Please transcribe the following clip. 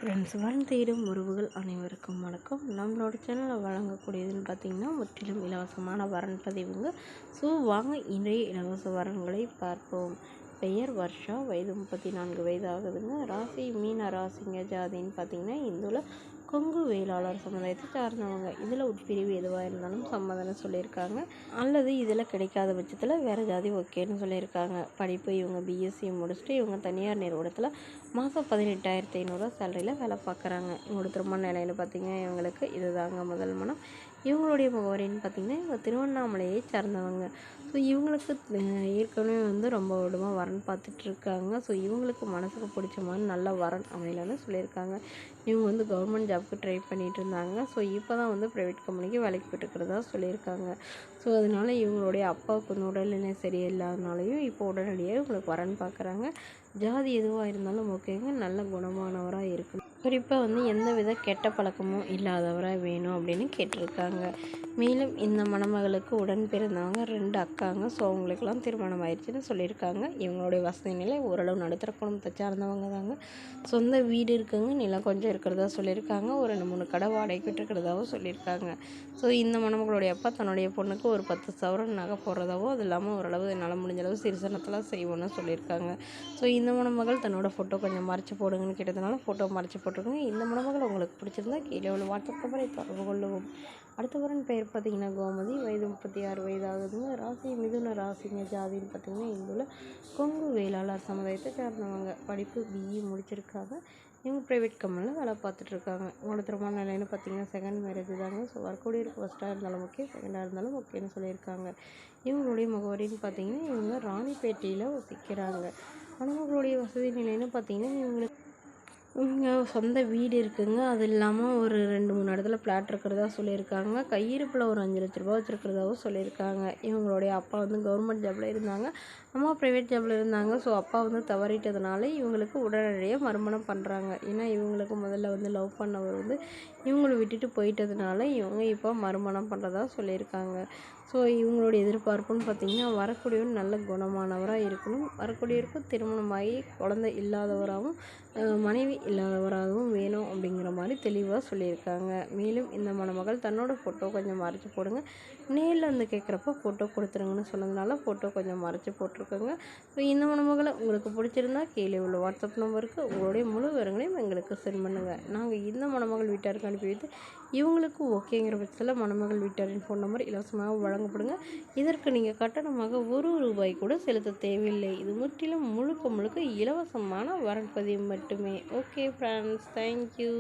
Friends, வரன் தேடும் உறவுகள் அனைவருக்கும் வணக்கம். நம்மளோட சேனலில் வழங்கக்கூடியதுன்னு பார்த்திங்கன்னா முற்றிலும் இலவசமான வரன் பதிவுங்க. ஸோ வாங்க இன்றைய இலவச வரன்களை பார்ப்போம். பெயர் வர்ஷா, வயது 34 வயது ஆகுதுங்க. ராசி மீன ராசிங்க. ஜாதின்னு பார்த்திங்கன்னா இந்துல கொங்கு வேளாளர் சமுதாயத்தை சார்ந்தவங்க. இதில் உட்பிரிவு எதுவாக இருந்தாலும் சம்மதம்னு சொல்லியிருக்காங்க. அல்லது இதில் கிடைக்காத பட்சத்தில் வேறு ஜாதி ஓகேன்னு சொல்லியிருக்காங்க. படிப்பு இவங்க பிஎஸ்சி முடிச்சுட்டு இவங்க தனியார் நிறுவனத்தில் மாதம் 18,500 சேலரியில் வேலை பார்க்குறாங்க. இவங்களோட திருமண நிலைன்னு பார்த்திங்கன்னா இவங்களுக்கு இதுதாங்க முதல் மனம். இவங்களுடைய முகவரின்னு பார்த்திங்கன்னா இவங்க திருவண்ணாமலையை சார்ந்தவங்க. ஸோ இவங்களுக்கு ஏற்கனவே ரொம்ப வருடமாக வரன் பார்த்துட்ருக்காங்க. ஸோ இவங்களுக்கு மனசுக்கு பிடிச்ச மாதிரி நல்ல வரன் அமையலன்னு சொல்லியிருக்காங்க. இவங்க கவர்மெண்ட் ஜாப்க்கு ட்ரை பண்ணிகிட்டு இருந்தாங்க. ஸோ இப்போ தான் ப்ரைவேட் கம்பெனிக்கு வேலைக்கு போய்ட்டுருக்கிறதா சொல்லியிருக்காங்க. ஸோ அதனால் இவங்களுடைய அப்பாவுக்கு உடல்நிலை சரியில்லாதனாலையும் இப்போ உடனடியாக இவங்களுக்கு வரன் பார்க்குறாங்க. ஜாதி எதுவாக இருந்தாலும் ஓகேங்க, நல்ல குணமானவராக இருக்கணும். குறிப்பாக எந்த வித கெட்ட பழக்கமும் இல்லாதவராக வேணும் அப்படின்னு கேட்டிருக்காங்க. மேலும் இந்த மணமகளுக்கு உடன் பிறந்தவங்க 2 அக்காங்க. ஸோ அவங்களுக்கெல்லாம் திருமணம் ஆயிடுச்சுன்னு சொல்லியிருக்காங்க. இவங்களுடைய வசதி நிலை ஓரளவு நடுத்தர குடும்பத்தை சார்ந்தவங்க தாங்க. சொந்த வீடு இருக்குங்க, நிலம் கொஞ்சம் இருக்கிறதா சொல்லியிருக்காங்க. ஒரு 2-3 கடை வாடகைக்கு விட்டுருக்கிறதாவும் சொல்லியிருக்காங்க. ஸோ இந்த மணமகளுடைய அப்பா தன்னுடைய பொண்ணுக்கு ஒரு 10 சவரன் நகை போடுறதாவோ, அது இல்லாமல் ஓரளவு என்னால் முடிஞ்ச அளவு சிறுசனத்தெல்லாம் செய்வோன்னு சொல்லியிருக்காங்க. ஸோ இந்த மணமகள் தன்னோட ஃபோட்டோ கொஞ்சம் மறைச்சி போடுங்கன்னு கேட்டதுனால ஃபோட்டோ மறைச்சி போட்டிருக்கோங்க. இந்த மணமகள் உங்களுக்கு பிடிச்சிருந்தா கீழே உள்ள வாட்ஸ்அப் நம்பரை தொடர்பு கொள்ளவும். அடுத்த வரன் பெயர் பார்த்திங்கன்னா கோமதி, வயது 36 வயது ஆகுதுங்க. ராசி மிதுன ராசிங்க. ஜாதின்னு பார்த்திங்கன்னா இந்துல கொங்கு வேளாளர் சமுதாயத்தை சார்ந்தவங்க. படிப்பு பிஇ முடிச்சிருக்காங்க. இவங்க ப்ரைவேட் கம்பெனியில் வேலை பார்த்துட்ருக்காங்க. உங்களோட திருமண நிலைன்னு பார்த்திங்கன்னா செகண்ட் மேரேஜ் தாங்க. ஸோ வரக்கூடிய இருக்கு ஃபஸ்ட்டாக இருந்தாலும் ஓகே, செகண்டாக இருந்தாலும் ஓகேன்னு சொல்லியிருக்காங்க. இவங்களுடைய முகவரின்னு பார்த்திங்கன்னா இவங்க ராணிப்பேட்டையில் வசிக்கிறாங்க. மணமகளுடைய வசதி நிலைன்னு பார்த்திங்கன்னா இவங்க சொந்த வீடு இருக்குங்க. அது இல்லாமல் ஒரு 2-3 இடத்துல ஃப்ளாட் இருக்கிறதா சொல்லியிருக்காங்க. கையிருப்பில் ஒரு 5 லட்ச ரூபா வச்சுருக்கிறதாவும் சொல்லியிருக்காங்க. இவங்களுடைய அப்பா கவர்மெண்ட் ஜாபில் இருந்தாங்க, அம்மா ப்ரைவேட் ஜாபில் இருந்தாங்க. ஸோ அப்பா தவறிட்டதுனால இவங்களுக்கு உடனடியாக மறுமணம் பண்ணுறாங்க. ஏன்னா இவங்களுக்கு முதல்ல லவ் பண்ணவர் இவங்களை விட்டுட்டு போயிட்டதுனால இவங்க இப்போ மறுமணம் பண்ணுறதா சொல்லியிருக்காங்க. ஸோ இவங்களுடைய எதிர்பார்ப்புன்னு பார்த்திங்கன்னா வரக்கூடியவர் நல்ல குணமானவராக இருக்கணும். வரக்கூடியவருக்கு திருமணமாகி குழந்தை இல்லாதவராகவும் மனைவி இல்லாதவராகவும் வேணும் அப்படிங்கிற மாதிரி தெளிவாக சொல்லியிருக்காங்க. மேலும் இந்த மணமகள் தன்னோட ஃபோட்டோ கொஞ்சம் மறைச்சி போடுங்க, நேரில் கேட்குறப்ப ஃபோட்டோ கொடுத்துருங்கன்னு சொன்னதுனால ஃபோட்டோ கொஞ்சம் மறைச்சி போட்டிருக்கோங்க. ஸோ இந்த மணமகளை உங்களுக்கு பிடிச்சிருந்தா கீழே உள்ள வாட்ஸ்அப் நம்பருக்கு உங்களுடைய முழு விவரங்களையும் எங்களுக்கு சென்ட் பண்ணுங்கள். நாங்கள் இந்த மணமகள் வீட்டாருக்கு அனுப்பி வைத்து இவங்களுக்கு ஓகேங்கிற பட்சத்தில் மணமகள் வீட்டாரின் ஃபோன் நம்பர் இலவசமாக வழங்கப்படுங்க. இதற்கு நீங்கள் கட்டணமாக ₹1 கூட செலுத்த தேவையில்லை. இது முற்றிலும் முழுக்க இலவசமான வரன் பதிவு மட்டுமே. Okay friends, thank you.